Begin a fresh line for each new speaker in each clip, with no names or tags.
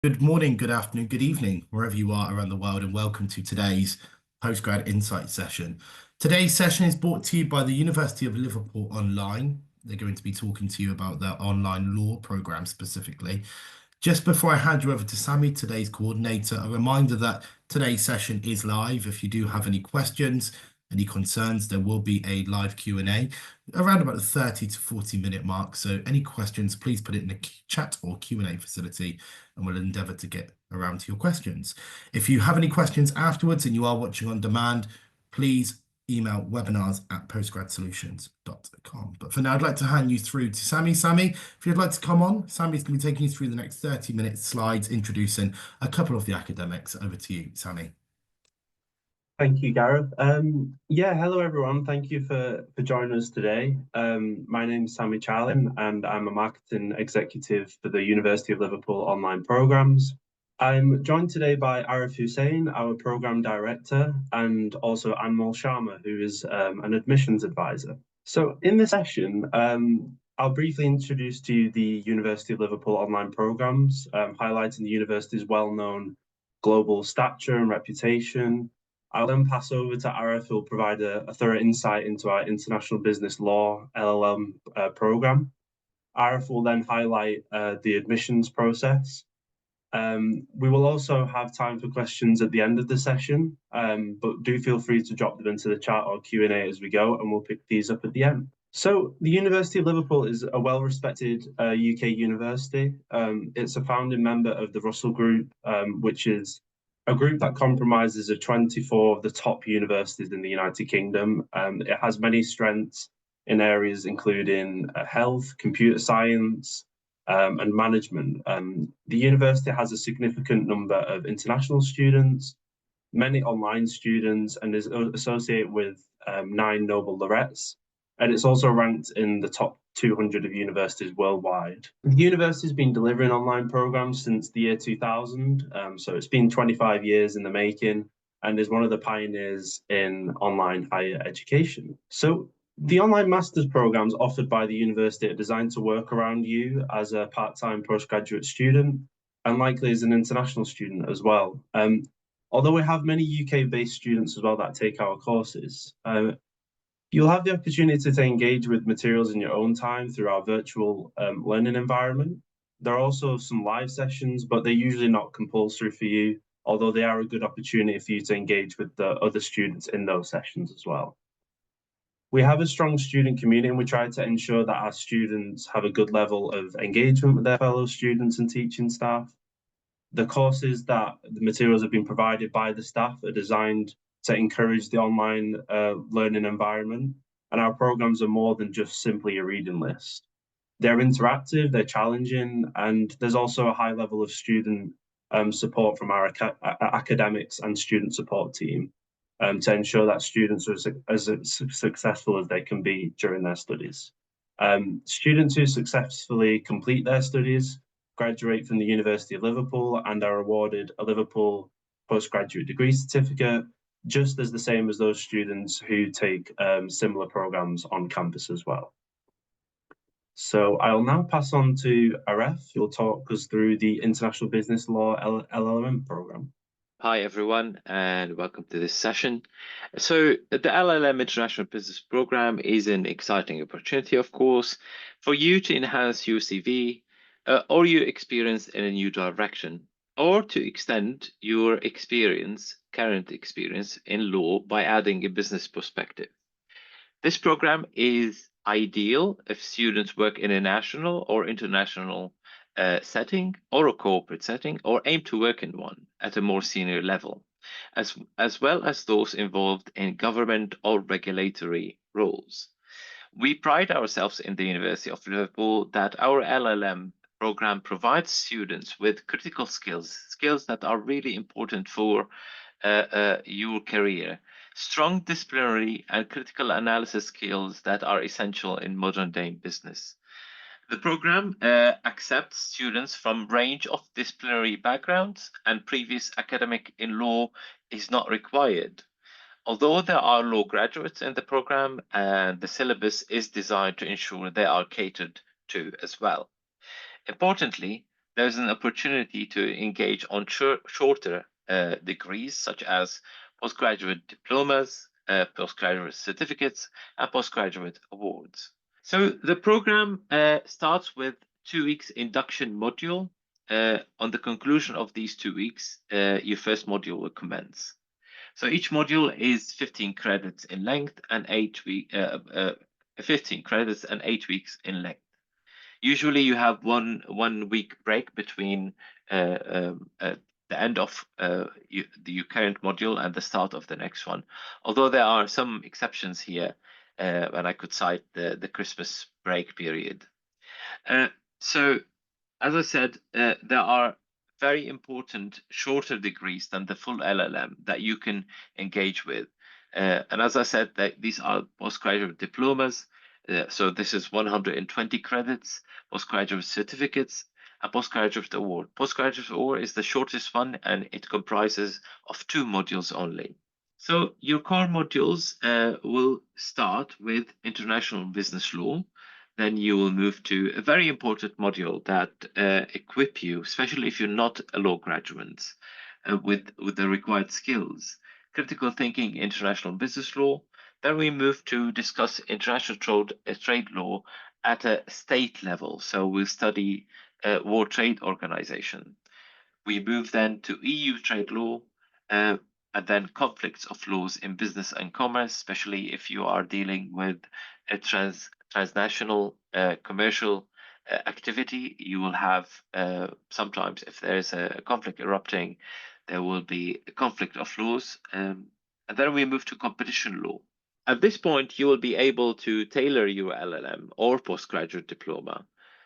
Good morning, good afternoon, good evening, wherever you are around the world, and welcome to today's Postgrad Insights session. Today's session is brought to you by the University of Liverpool Online. They're going to be talking to you about their online law program specifically. Just before I hand you over to Sammy, today's coordinator, a reminder that today's session is live. If you do have any questions, any concerns, there will be a live Q&A around about the 30 to 40-minute mark. So any questions, please put it in the chat or Q&A facility, and we'll endeavour to get around to your questions. If you have any questions afterwards and you are watching on demand, please email webinars@postgradsolutions.com. But for now, I'd like to hand you through to Sammy. Sammy, if you'd like to come on, Sammy's going to be taking you through the next 30-minute slides, introducing a couple of the academics. Over to you, Sammy.
Thank you, Gareth. Hello everyone. Thank you for joining us today. My name is Sammy Charlin and I'm a marketing executive for the University of Liverpool online programs. I'm joined today by Arif Hussain, our program director, and also Anmol Sharma, who is an admissions advisor. So in this session, I'll briefly introduce to you the University of Liverpool online programs, highlighting the university's well-known global stature and reputation. I'll then pass over to Arif, who will provide a thorough insight into our International Business Law LLM program. Arif will then highlight the admissions process. We will also have time for questions at the end of the session, but do feel free to drop them into the chat or Q&A as we go, and we'll pick these up at the end. So the University of Liverpool is a well-respected UK university. It's a founding member of the Russell Group, which is a group that comprises of 24 of the top universities in the United Kingdom. It has many strengths in areas including health, computer science, and management. The university has a significant number of international students, many online students, and is associated with 9 Nobel laureates. And it's also ranked in the top 200 of universities worldwide. The university has been delivering online programs since the year 2000, so it's been 25 years in the making and is one of the pioneers in online higher education. So the online master's programs offered by the university are designed to work around you as a part-time postgraduate student and likely as an international student as well. Although we have many UK-based students as well that take our courses, you'll have the opportunity to engage with materials in your own time through our virtual learning environment. There are also some live sessions, but they're usually not compulsory for you, although they are a good opportunity for you to engage with the other students in those sessions as well. We have a strong student community and we try to ensure that our students have a good level of engagement with their fellow students and teaching staff. The courses that the materials have been provided by the staff are designed to encourage the online learning environment. And our programs are more than just simply a reading list. They're interactive, they're challenging, and there's also a high level of student support from our academics and student support team to ensure that students are as successful as they can be during their studies. Students who successfully complete their studies graduate from the University of Liverpool and are awarded a Liverpool postgraduate degree certificate, just as the same as those students who take similar programs on campus as well. So I'll now pass on to Arif, who'll talk us through the International Business Law LLM program.
Hi, everyone, and welcome to this session. So the LLM International Business Program is an exciting opportunity, of course, for you to enhance your CV or your experience in a new direction, or to extend your current experience in law by adding a business perspective. This program is ideal if students work in a national or international setting or a corporate setting, or aim to work in one at a more senior level, as well as those involved in government or regulatory roles. We pride ourselves in the University of Liverpool that our LLM program provides students with critical skills that are really important for your career. Strong disciplinary and critical analysis skills that are essential in modern day business. The program accepts students from a range of disciplinary backgrounds, and previous academic in law is not required. Although there are law graduates in the program, and the syllabus is designed to ensure they are catered to as well. Importantly, there's an opportunity to engage on shorter degrees, such as postgraduate diplomas, postgraduate certificates, and postgraduate awards. So the program starts with 2 weeks induction module. On the conclusion of these 2 weeks, your first module will commence. So each module is 15 credits in length and 15 credits and 8 weeks in length. Usually you have one week break between the end of your current module and the start of the next one. Although there are some exceptions here, and I could cite the Christmas break period. So, as I said, there are very important shorter degrees than the full LLM that you can engage with. And as I said, these are postgraduate diplomas. So this is 120 credits, postgraduate certificates, a postgraduate award. Postgraduate award is the shortest one, and it comprises of 2 modules only. So your core modules will start with international business law. Then you will move to a very important module that equip you, especially if you're not a law graduate, with the required skills. Critical thinking, international business law. Then we move to discuss international trade law at a state level. So we'll study World Trade Organization. We move then to EU trade law, and then conflicts of laws in business and commerce, especially if you are dealing with a transnational commercial activity. You will have sometimes, if there is a conflict erupting, there will be a conflict of laws. And then we move to competition law. At this point, you will be able to tailor your LLM or postgraduate diploma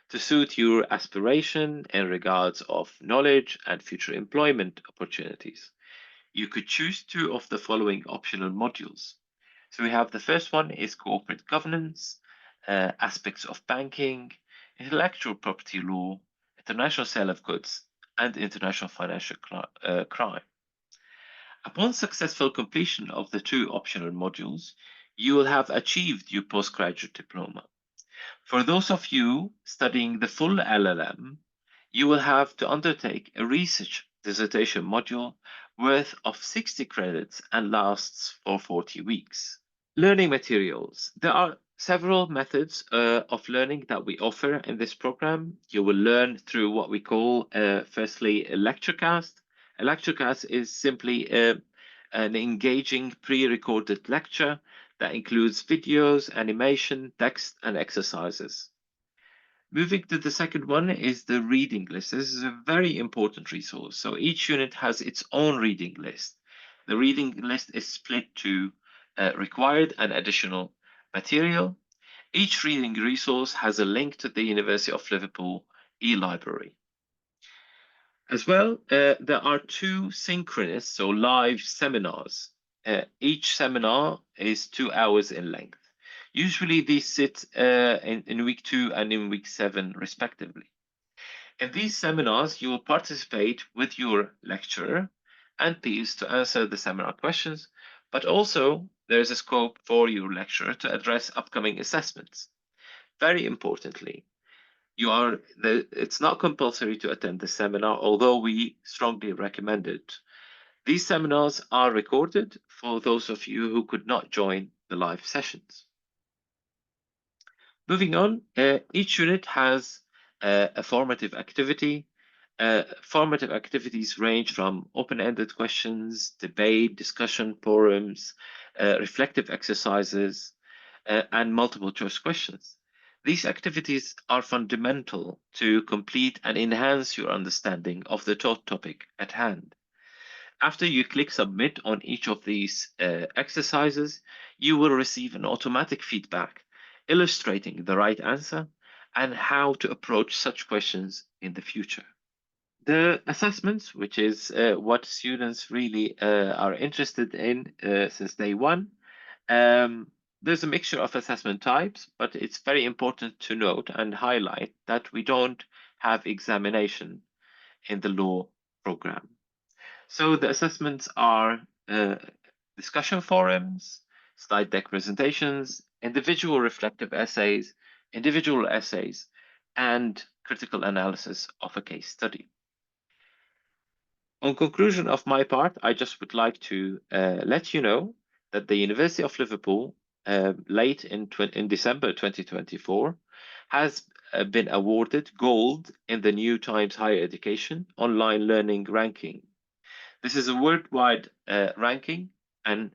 to suit your aspiration in regards of knowledge and future employment opportunities. You could choose 2 of the following optional modules. So we have the first one is corporate governance, aspects of banking, intellectual property law, international sale of goods, and international financial crime. Upon successful completion of the 2 optional modules, you will have achieved your postgraduate diploma. For those of you studying the full LLM, you will have to undertake a research dissertation module worth of 60 credits and lasts for 40 weeks. Learning materials. There are several methods of learning that we offer in this program. You will learn through what we call, firstly, a lecturecast. A lecturecast is simply an engaging pre-recorded lecture that includes videos, animation, text, and exercises. Moving to the second one is the reading list. This is a very important resource. So each unit has its own reading list. The reading list is split to required and additional material. Each reading resource has a link to the University of Liverpool e-library. As well, there are 2 synchronous, so live seminars. Each seminar is 2 hours in length. Usually these sit in week 2 and in week 7, respectively. In these seminars, you will participate with your lecturer and peers to answer the seminar questions, but also there is a scope for your lecturer to address upcoming assessments. Very importantly, it's not compulsory to attend the seminar, although we strongly recommend it. These seminars are recorded for those of you who could not join the live sessions. Moving on, each unit has a formative activity. Formative activities range from open-ended questions, debate, discussion forums, reflective exercises, and multiple choice questions. These activities are fundamental to complete and enhance your understanding of the taught topic at hand. After you click submit on each of these exercises, you will receive an automatic feedback illustrating the right answer and how to approach such questions in the future. The assessments, which is what students really are interested in since day one, there's a mixture of assessment types, but it's very important to note and highlight that we don't have examination in the law program. So the assessments are discussion forums, slide deck presentations, individual reflective essays, and critical analysis of a case study. On conclusion of my part, I just would like to let you know that the University of Liverpool, late in December 2024, has been awarded gold in the New Times Higher Education Online Learning Ranking. This is a worldwide ranking and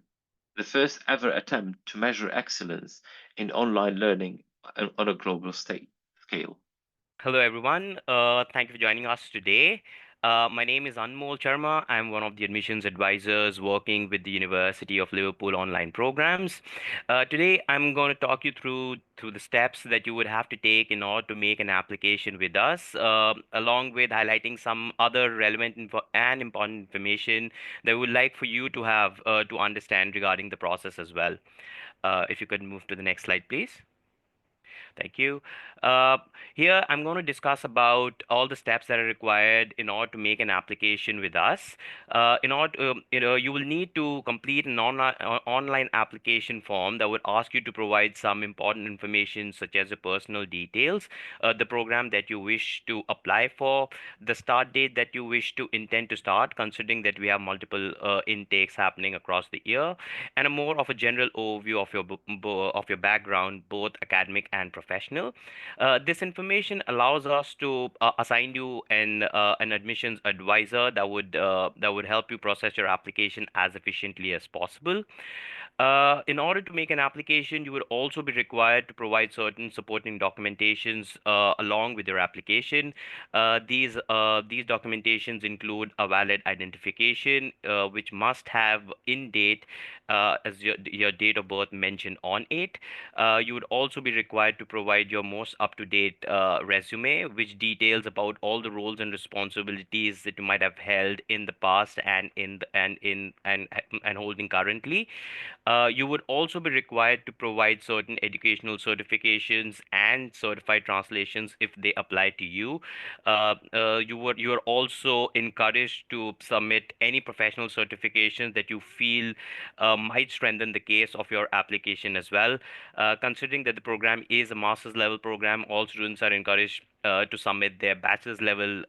the first ever attempt to measure excellence in online learning on a global scale.
Hello, everyone. Thank you for joining us today. My name is Anmol Sharma. I'm one of the admissions advisors working with the University of Liverpool online programs. Today, I'm going to talk you through the steps that you would have to take in order to make an application with us, along with highlighting some other relevant and important information that we would like for you to have to understand regarding the process as well. If you could move to the next slide, please. Thank you. Uh, Here, I'm going to discuss about all the steps that are required in order to make an application with us. In order, you will need to complete an online application form that would ask you to provide some important information such as your personal details, the program that you wish to apply for, the start date that you wish to intend to start, considering that we have multiple intakes happening across the year, and a more of a general overview of your background, both academic and professional. This information allows us to assign you an admissions advisor that would help you process your application as efficiently as possible. In order to make an application, you would also be required to provide certain supporting documentations along with your application. These documentations include a valid identification, which must have in date as your date of birth mentioned on it. You would also be required to provide your most up-to-date resume, which details about all the roles and responsibilities that you might have held in the past and holding currently. You would also be required to provide certain educational certifications and certified translations if they apply to you. You are also encouraged to submit any professional certifications that you feel might strengthen the case of your application as well. Considering that the program is a master's level program, all students are encouraged to submit their bachelor's level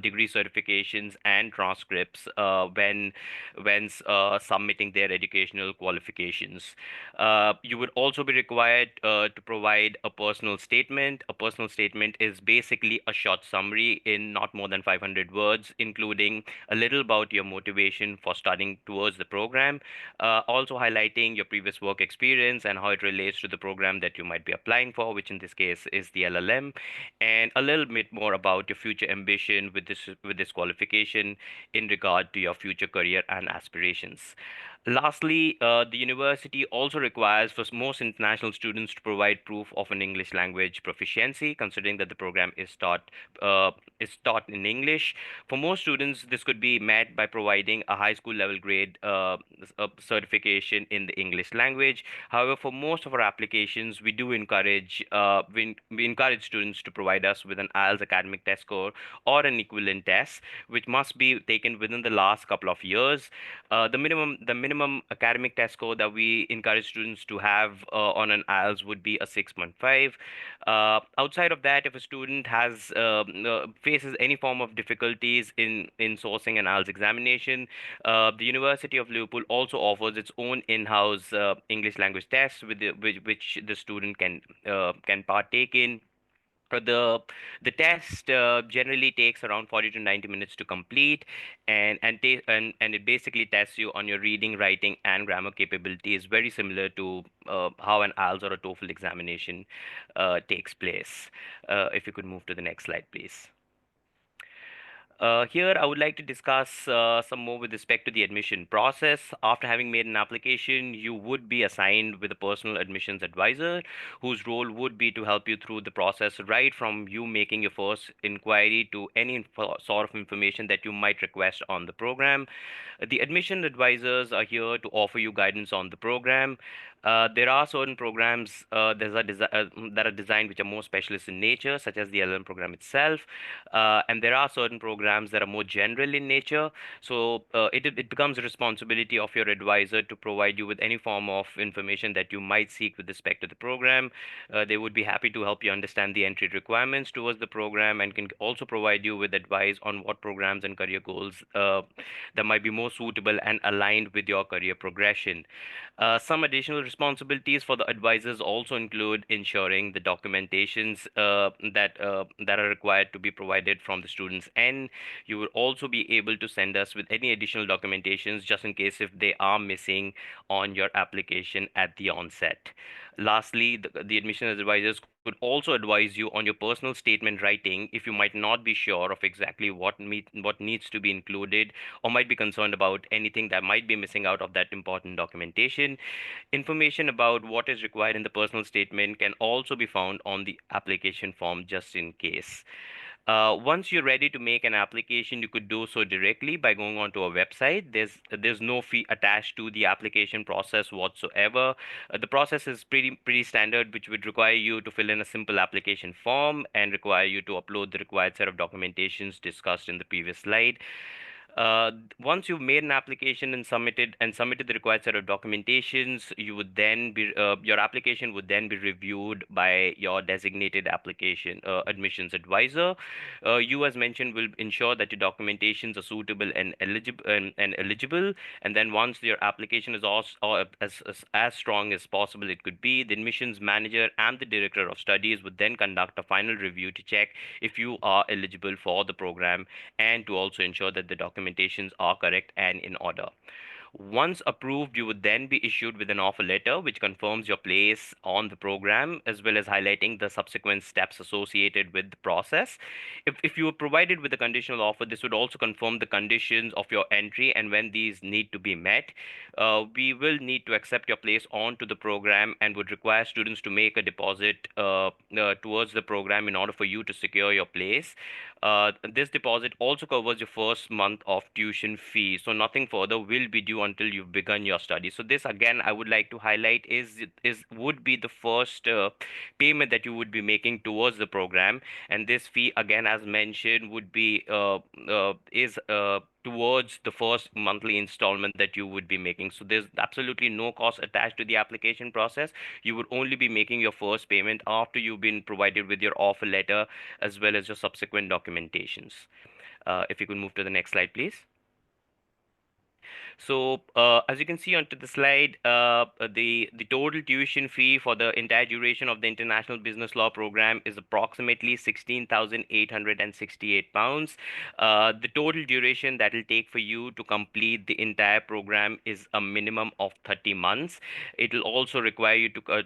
degree certifications and transcripts when submitting their educational qualifications. You would also be required to provide a personal statement. A personal statement is basically a short summary in not more than 500 words, including a little about your motivation for studying towards the program, also highlighting your previous work experience and how it relates to the program that you might be applying for, which in this case is the LLM, and a little bit more about your future ambition with this qualification in regard to your future career and aspirations. Lastly, the university also requires for most international students to provide proof of an English language proficiency, considering that the program is taught in English. For most students, this could be met by providing a high school level grade certification in the English language. However, for most of our applications, we do encourage we encourage students to provide us with an IELTS academic test score or an equivalent test, which must be taken within the last couple of years. The minimum academic test score that we encourage students to have on an IELTS would be a 6.5. Outside of that, if a student faces any form of difficulties in sourcing an IELTS examination, the University of Liverpool also offers its own in-house English language test which the student can partake in. The test generally takes around 40 to 90 minutes to complete, and it basically tests you on your reading, writing, and grammar capabilities, very similar to how an IELTS or a TOEFL examination takes place. If you could move to the next slide, please. Here, I would like to discuss some more with respect to the admission process. After having made an application, you would be assigned with a personal admissions advisor whose role would be to help you through the process, right from you making your first inquiry to any sort of information that you might request on the program. The admission advisors are here to offer you guidance on the program. There are certain programs that are designed which are more specialist in nature, such as the LLM program itself, and there are certain programs that are more general in nature. So it becomes a responsibility of your advisor to provide you with any form of information that you might seek with respect to the program. They would be happy to help you understand the entry requirements towards the program and can also provide you with advice on what programs and career goals that might be more suitable and aligned with your career progression. Some additional responsibilities for the advisors also include ensuring the documentations that are required to be provided from the students' end. You will also be able to send us with any additional documentations just in case if they are missing on your application at the onset. Lastly, the admissions advisors could also advise you on your personal statement writing if you might not be sure of exactly what needs to be included or might be concerned about anything that might be missing out of that important documentation. Information about what is required in the personal statement can also be found on the application form just in case. Once you're ready to make an application, you could do so directly by going onto our website. There's no fee attached to the application process whatsoever. The process is pretty standard, which would require you to fill in a simple application form and require you to upload the required set of documentations discussed in the previous slide. Once you've made an application and submitted the required set of documentations, your application would then be reviewed by your designated application admissions advisor. You, as mentioned, will ensure that your documentations are suitable and eligible. And then once your application is as strong as possible, it could be, the admissions manager and the director of studies would then conduct a final review to check if you are eligible for the program and to also ensure that the documentations are correct and in order. Once approved, you would then be issued with an offer letter which confirms your place on the program as well as highlighting the subsequent steps associated with the process. If you were provided with a conditional offer, this would also confirm the conditions of your entry and when these need to be met. We will need to accept your place onto the program and would require students to make a deposit towards the program in order for you to secure your place. This deposit also covers your first month of tuition fee, so nothing further will be due until you've begun your study. So this again, I would like to highlight is would be the first payment that you would be making towards the program, and this fee again, as mentioned, would be is towards the first monthly installment that you would be making. So there's absolutely no cost attached to the application process. You would only be making your first payment after you've been provided with your offer letter as well as your subsequent documentations. If you could move to the next slide, please. So, as you can see onto the slide, the total tuition fee for the entire duration of the International Business Law program is approximately £16,868. The total duration that will take for you to complete the entire program is a minimum of 30 months. It will also require you to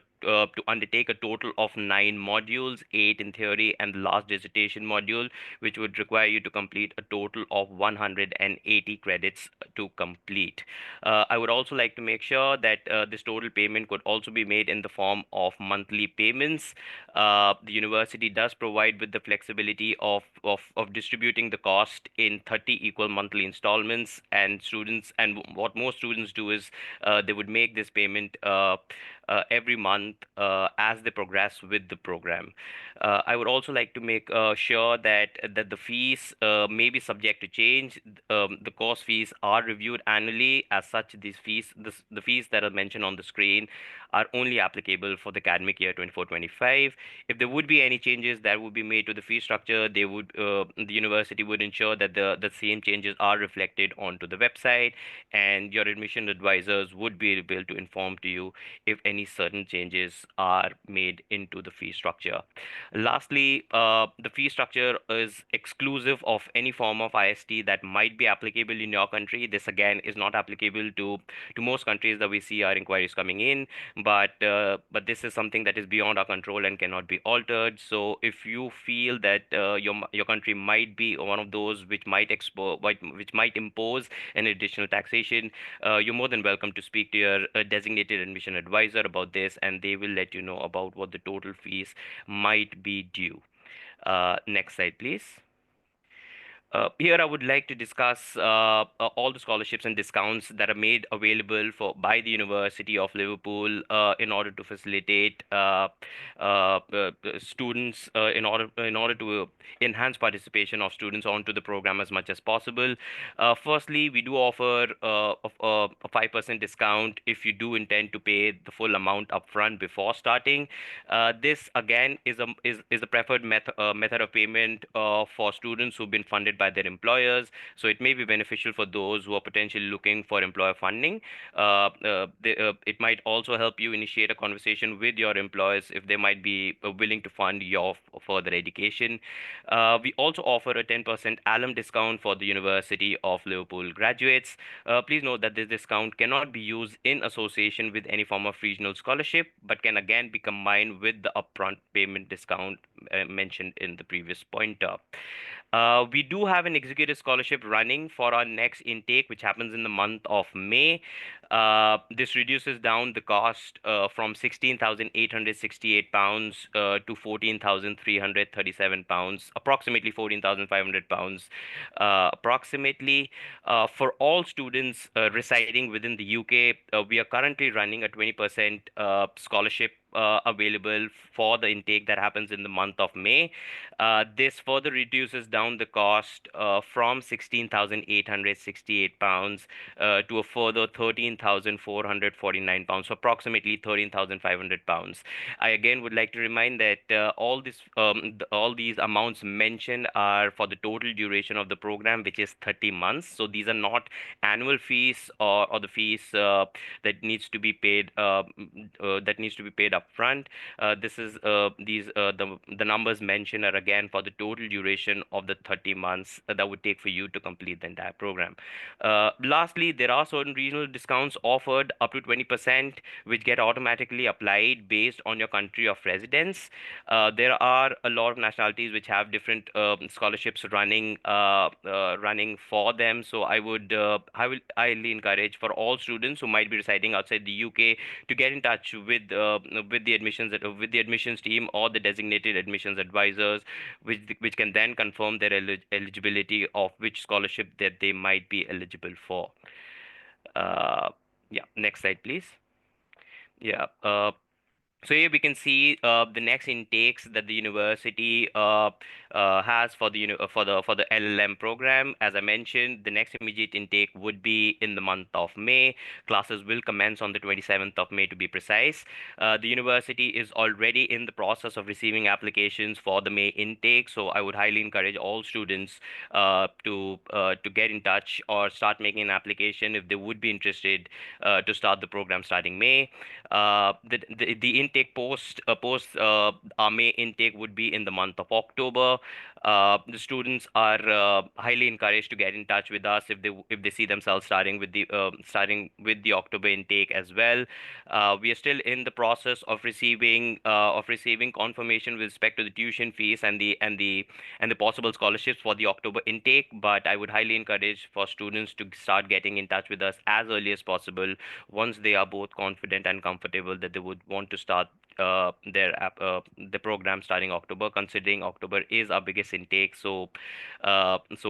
undertake a total of 9 modules, 8 in theory, and the last dissertation module, which would require you to complete a total of 180 credits to complete. I would also like to make sure that this total payment could also be made in the form of monthly payments. The university does provide with the flexibility of distributing the cost in 30 equal monthly installments, and what most students do is they would make this payment every month as they progress with the program. I would also like to make sure that the fees may be subject to change. The course fees are reviewed annually. As such, the fees that are mentioned on the screen are only applicable for the academic year 24-25. If there would be any changes that would be made to the fee structure, the university would ensure that the same changes are reflected onto the website, and your admission advisors would be able to inform to you if any certain changes are made into the fee structure. Lastly, the fee structure is exclusive of any form of IST that might be applicable in your country. This again is not applicable to most countries that we see our inquiries coming in, but this is something that is beyond our control and cannot be altered. So if you feel that your country might be one of those which might impose an additional taxation, you're more than welcome to speak to your designated admission advisor about this, and they will let you know about what the total fees might be due. Next slide, please. Here, I would like to discuss all the scholarships and discounts that are made available by the University of Liverpool in order to facilitate students in order to enhance participation of students onto the program as much as possible. Firstly, we do offer a 5% discount if you do intend to pay the full amount upfront before starting. This again is the preferred method of payment for students who've been funded by their employers. So it may be beneficial for those who are potentially looking for employer funding. It might also help you initiate a conversation with your employers if they might be willing to fund your further education. We also offer a 10% alum discount for the University of Liverpool graduates. Please note that this discount cannot be used in association with any form of regional scholarship, but can again be combined with the upfront payment discount mentioned in the previous pointer. We do have an executive scholarship running for our next intake, which happens in the month of May. This reduces down the cost from £16,868 to £14,337, approximately £14,500 approximately. For all students residing within the UK, we are currently running a 20% scholarship available for the intake that happens in the month of May. This further reduces down the cost from £16,868 to a further £13,449, so approximately £13,500. I again would like to remind that all these amounts mentioned are for the total duration of the program, which is 30 months. So these are not annual fees or the fees that needs to be paid upfront. The numbers mentioned are again for the total duration of the 30 months that would take for you to complete the entire program. Lastly, there are certain regional discounts offered up to 20%, which get automatically applied based on your country of residence. There are a lot of nationalities which have different scholarships running for them. So I will highly encourage for all students who might be residing outside the UK to get in touch with the admissions team or the designated admissions advisors, which can then confirm their eligibility of which scholarship that they might be eligible for. Yeah, next slide, please. Yeah. So here we can see the next intakes that the university has for the LLM program. As I mentioned, the next immediate intake would be in the month of May. Classes will commence on the 27th of May to be precise. The university is already in the process of receiving applications for the May intake. So I would highly encourage all students to get in touch or start making an application if they would be interested to start the program starting May. The intake post our May intake would be in the month of October. The students are highly encouraged to get in touch with us if they see themselves starting with the October intake as well. We are still in the process of receiving confirmation with respect to the tuition fees and the possible scholarships for the October intake. But I would highly encourage for students to start getting in touch with us as early as possible once they are both confident and comfortable that they would want to start the program starting October, considering October is our biggest intake. So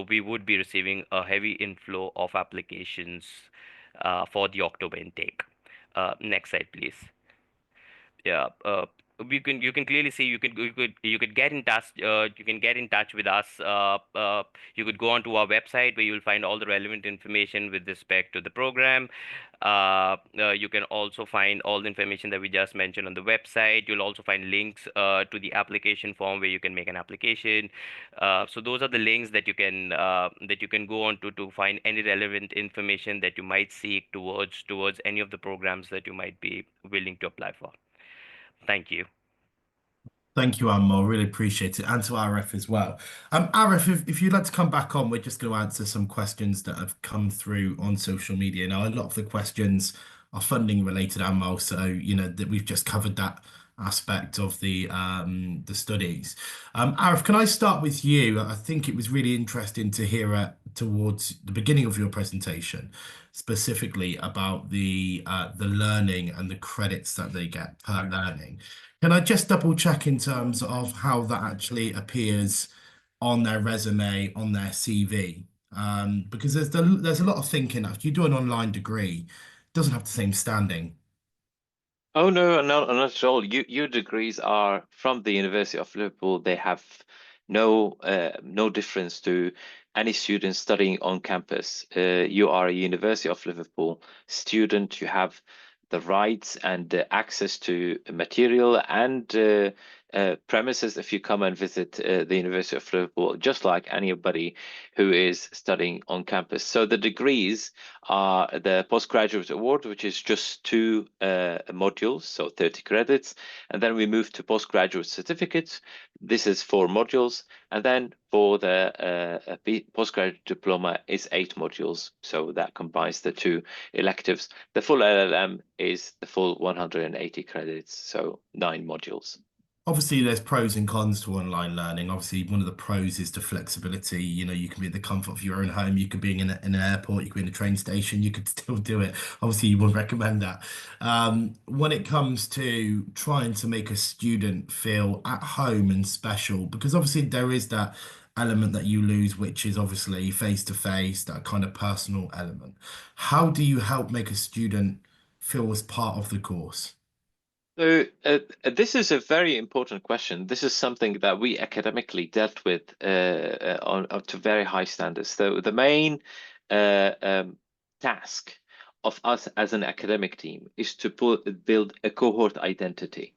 we would be receiving a heavy inflow of applications for the October intake. Next slide, please. Yeah. You can clearly see you could get in touch with us. You could go onto our website where you will find all the relevant information with respect to the program. You can also find all the information that we just mentioned on the website. You'll also find links to the application form where you can make an application. So those are the links that you can go on to find any relevant information that you might seek towards any of the programs that you might be willing to apply for. Thank you.
Thank you, Anmol. Really appreciate it. And to Arif as well. Arif, if you'd like to come back on, we're just going to answer some questions that have come through on social media. Now, a lot of the questions are funding related, Anmol, so that we've just covered that aspect of the studies. Arif, can I start with you? I think it was really interesting to hear towards the beginning of your presentation, specifically about the learning and the credits that they get per learning. Can I just double check in terms of how that actually appears on their resume, on their CV. Because there's a lot of thinking that if you do an online degree, it doesn't have the same standing.
Oh no, no, not at all. Your degrees are from the University of Liverpool. They have no difference to any student studying on campus. You are a University of Liverpool student. You have the rights and access to material and premises if you come and visit the University of Liverpool, just like anybody who is studying on campus. So the degrees are the postgraduate award, which is just two modules, so 30 credits. And then we move to postgraduate certificates. This is 4 modules. And then for the postgraduate diploma is 8 modules. So that combines the 2 electives. The full LLM is the full 180 credits, so 9 modules.
Obviously, there's pros and cons to online learning. Obviously, one of the pros is the flexibility. You can be in the comfort of your own home. You could be in an airport. You could be in a train station. You could still do it. Obviously, you wouldn't recommend that. When it comes to trying to make a student feel at home and special, because obviously there is that element that you lose, which is obviously face to face, that kind of personal element. How do you help make a student feel as part of the course?
So this is a very important question. This is something that we academically dealt with on to very high standards. So the main task of us as an academic team is to build a cohort identity.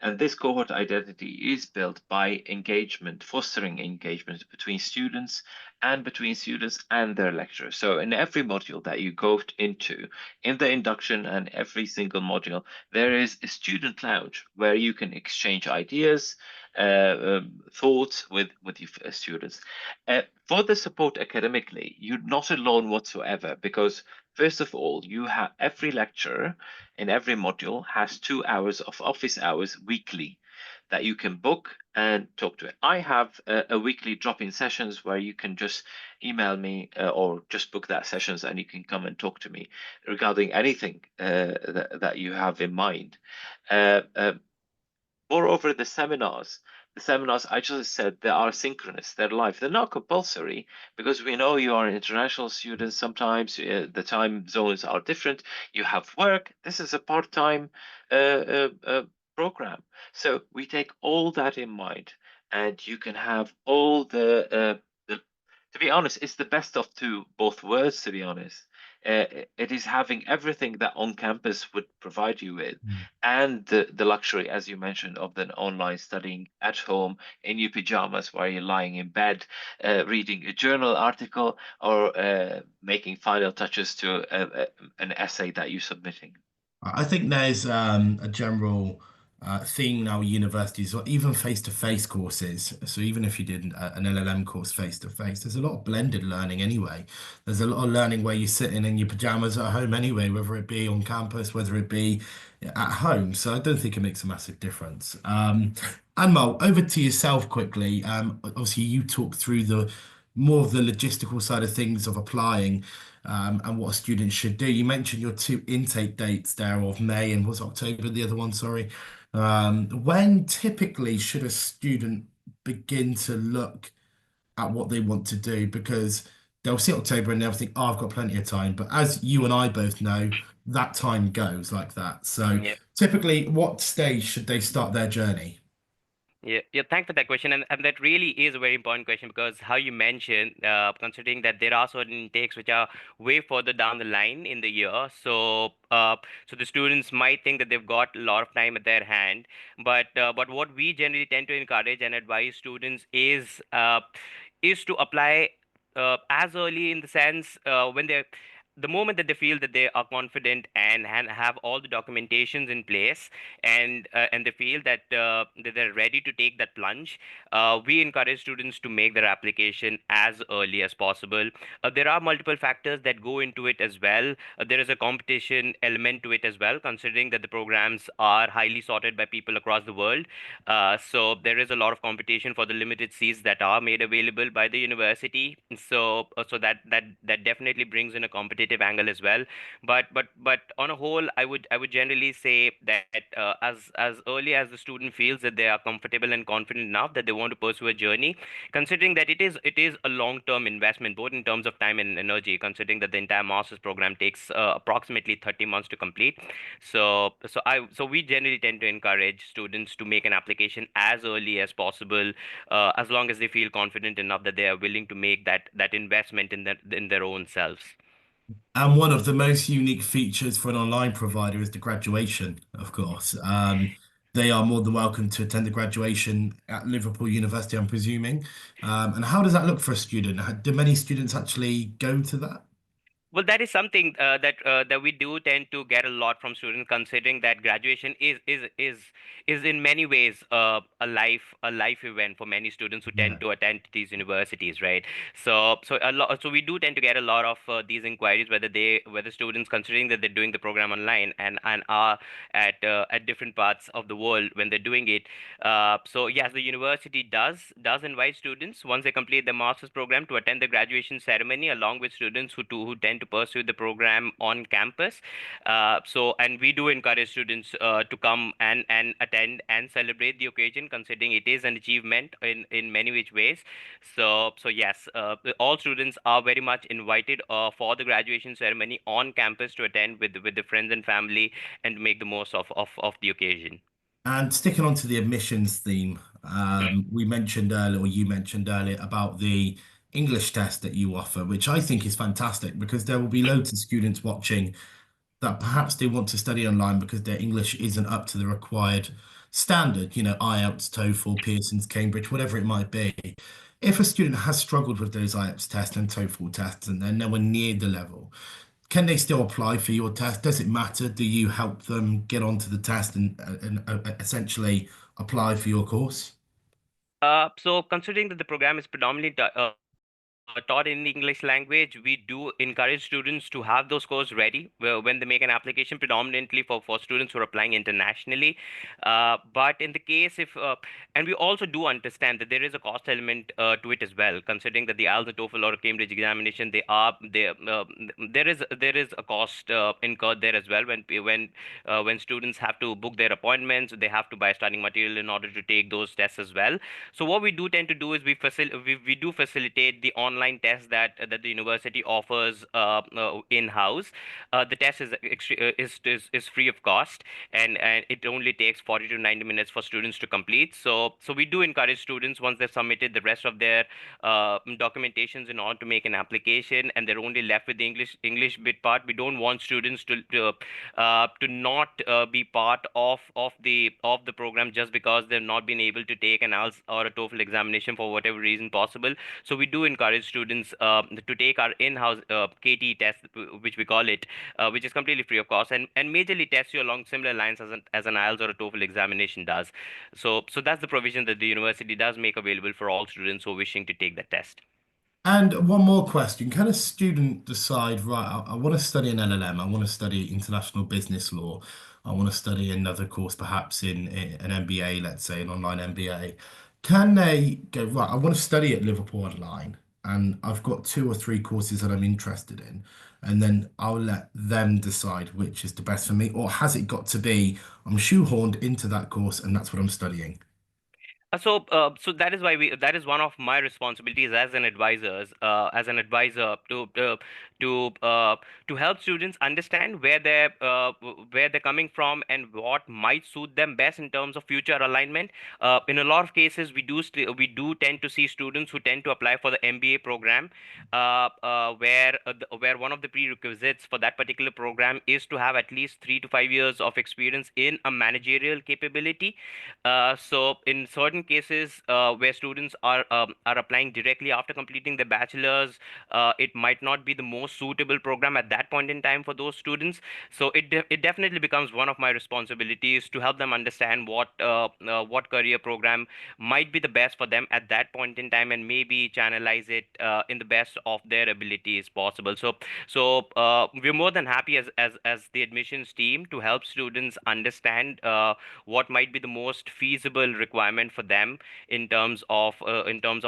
And this cohort identity is built by engagement, fostering engagement between students and their lecturers. So in every module that you go into, in the induction and every single module, there is a student lounge where you can exchange ideas, thoughts with your students. For the support academically, you're not alone whatsoever because first of all, you have every lecturer in every module has 2 hours of office hours weekly that you can book and talk to it. I have a weekly drop-in sessions where you can just email me or just book that sessions and you can come and talk to me regarding anything that you have in mind. Moreover, the seminars I just said they are synchronous, they're live, they're not compulsory because we know you are an international student. Sometimes the time zones are different. You have work. This is a part-time program, so we take all that in mind, and you can have all the. To be honest, it's the best of both worlds. To be honest, it is having everything that on campus would provide you with and the luxury, as you mentioned, of the online studying at home in your pajamas while you're lying in bed, reading a journal article or making final touches to an essay that you're submitting.
I think there's a general theme now at universities, or even face-to-face courses. So even if you did an LLM course face-to-face, there's a lot of blended learning anyway. There's a lot of learning where you're sitting in your pajamas at home anyway, whether it be on campus, whether it be at home. So I don't think it makes a massive difference. Anmol, over to yourself quickly. Obviously, you talked through the more of the logistical side of things of applying and what a student should do. You mentioned your 2 intake dates there of May and was October, the other one, sorry. When typically should a student begin to look at what they want to do? Because they'll see October and they'll think, oh, I've got plenty of time. But as you and I both know, that time goes like that. So
Yeah.
typically, what stage should they start their journey?
Yeah, thanks for that question. And that really is a very important question because how you mentioned, considering that there are certain intakes which are way further down the line in the year. So the students might think that they've got a lot of time at their hand. But what we generally tend to encourage and advise students is to apply as early in the sense when they're the moment that they feel that they are confident and have all the documentations in place and they feel that they're ready to take that plunge, we encourage students to make their application as early as possible. There are multiple factors that go into it as well. There is a competition element to it as well, considering that the programs are highly sorted by people across the world. So there is a lot of competition for the limited seats that are made available by the university. So that definitely brings in a competitive competitive angle as well. But on a whole, I would generally say that as early as the student feels that they are comfortable and confident enough that they want to pursue a journey, considering that it is a long-term investment, both in terms of time and energy, considering that the entire master's program takes approximately 30 months to complete. So we generally tend to encourage students to make an application as early as possible, as long as they feel confident enough that they are willing to make that investment in their own selves.
And one of the most unique features for an online provider is the graduation, of course. They are more than welcome to attend the graduation at Liverpool University, I'm presuming. And how does that look for a student? Do many students actually go to that?
Well, that is something that we do tend to get a lot from students, considering that graduation is in many ways a life event for many students who
Yeah.
tend to attend these universities, right? So we do tend to get a lot of these inquiries, whether students, considering that they're doing the program online and are at different parts of the world when they're doing it. So yes, the university does invite students once they complete the master's program to attend the graduation ceremony along with students who tend to pursue the program on campus. And we do encourage students to come and attend and celebrate the occasion, considering it is an achievement in many which ways. So yes, all students are very much invited for the graduation ceremony on campus to attend with the friends and family and make the most of the occasion.
And sticking on to the admissions theme, we mentioned earlier, or you mentioned earlier, about the English test that you offer, which I think is fantastic because there will be loads of students watching that perhaps they want to study online because their English isn't up to the required standard, IELTS, TOEFL, Pearson's, Cambridge, whatever it might be. If a student has struggled with those IELTS tests and TOEFL tests and they're nowhere near the level, can they still apply for your test? Does it matter? Do you help them get onto the test and essentially apply for your course?
So considering that the program is predominantly taught in the English language, we do encourage students to have those scores ready when they make an application, predominantly for students who are applying internationally. But in the case if, and we also do understand that there is a cost element to it as well, considering that the IELTS, the TOEFL, or Cambridge examination, there is a cost incurred there as well when students have to book their appointments, they have to buy studying material in order to take those tests as well. So what we do tend to do is we do facilitate the online test that the university offers in-house. The test is free of cost, and it only takes 40 to 90 minutes for students to complete. So we do encourage students, once they've submitted the rest of their documentations in order to make an application, and they're only left with the English bit part. We don't want students to not be part of the program just because they've not been able to take an IELTS or a TOEFL examination for whatever reason possible. So we do encourage students to take our in-house KT test, which we call it, which is completely free of cost and majorly tests you along similar lines as an IELTS or a TOEFL examination does. So that's the provision that the university does make available for all students who are wishing to take that test.
And one more question. Can a student decide, right, I want to study an LLM, I want to study international business law, I want to study another course, perhaps in an MBA, let's say an online MBA. Can they go, right, I want to study at Liverpool Online, and I've got two or three courses that I'm interested in, and then I'll let them decide which is the best for me? Or has it got to be, I'm shoehorned into that course and that's what I'm studying?
So that is why that is one of my responsibilities as an advisor to help students understand where they're coming from and what might suit them best in terms of future alignment. In a lot of cases, we do tend to see students who tend to apply for the MBA program, where one of the prerequisites for that particular program is to have at least 3 to 5 years of experience in a managerial capability. So in certain cases where students are applying directly after completing their bachelor's, it might not be the most suitable program at that point in time for those students. So it definitely becomes one of my responsibilities to help them understand what career program might be the best for them at that point in time, and maybe channelize it in the best of their abilities possible. So we're more than happy as the admissions team to help students understand what might be the most feasible requirement for them in terms of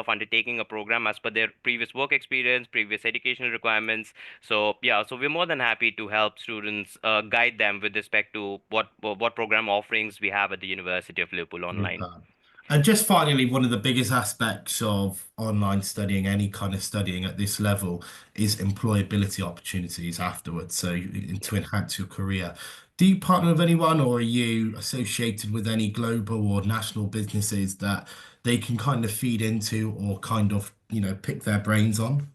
undertaking a program as per their previous work experience, previous educational requirements. So yeah, so we're more than happy to help students, guide them with respect to what program offerings we have at the University of Liverpool online.
Super. And just finally, one of the biggest aspects of online studying, any kind of studying at this level, is employability opportunities afterwards. So to enhance your career. Do you partner with anyone, or are you associated with any global or national businesses that they can kind of feed into or kind of, pick their brains on?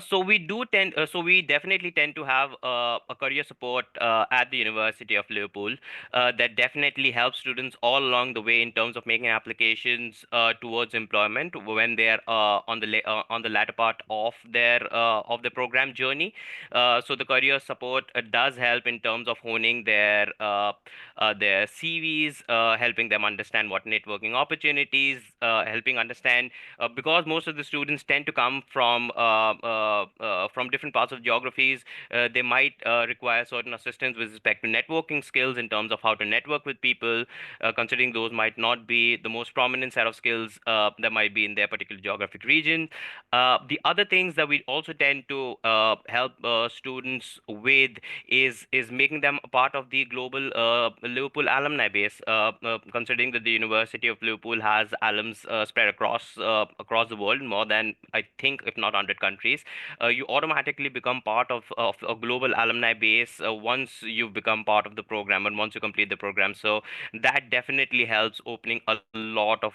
So we definitely tend to have a career support at the University of Liverpool that definitely helps students all along the way in terms of making applications towards employment when they are on the latter part of the program journey. So the career support does help in terms of honing their CVs, helping them understand what networking opportunities, helping understand because most of the students tend to come from different parts of geographies. They might require certain assistance with respect to networking skills in terms of how to network with people, considering those might not be the most prominent set of skills that might be in their particular geographic region. The other things that we also tend to help students with is making them a part of the global Liverpool alumni base, considering that the University of Liverpool has alums spread across the world, more than I think, if not 100 countries. You automatically become part of a global alumni base once you become part of the program and once you complete the program. So that definitely helps opening a lot of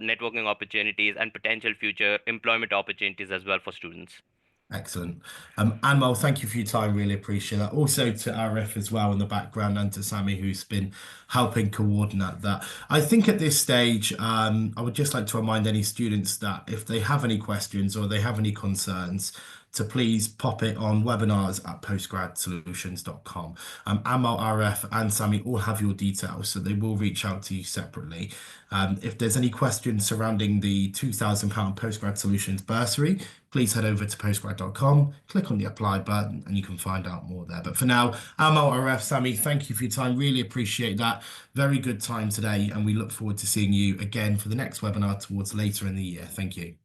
networking opportunities and potential future employment opportunities as well for students.
Excellent. Anmol, thank you for your time. Really appreciate that. Also to Arif as well in the background, and to Sammy, who's been helping coordinate that. I think at this stage, I would just like to remind any students that if they have any questions or they have any concerns, to please pop it on webinars@postgradsolutions.com. Amal, Arif, and Sammy all have your details, so they will reach out to you separately. If there's any questions surrounding the £2,000 Postgrad Solutions bursary, please head over to postgrad.com, click on the apply button, and you can find out more there. But for now, Amal, Arif, Sammy, thank you for your time. Really appreciate that. Very good time today, and we look forward to seeing you again for the next webinar towards later in the year. Thank you.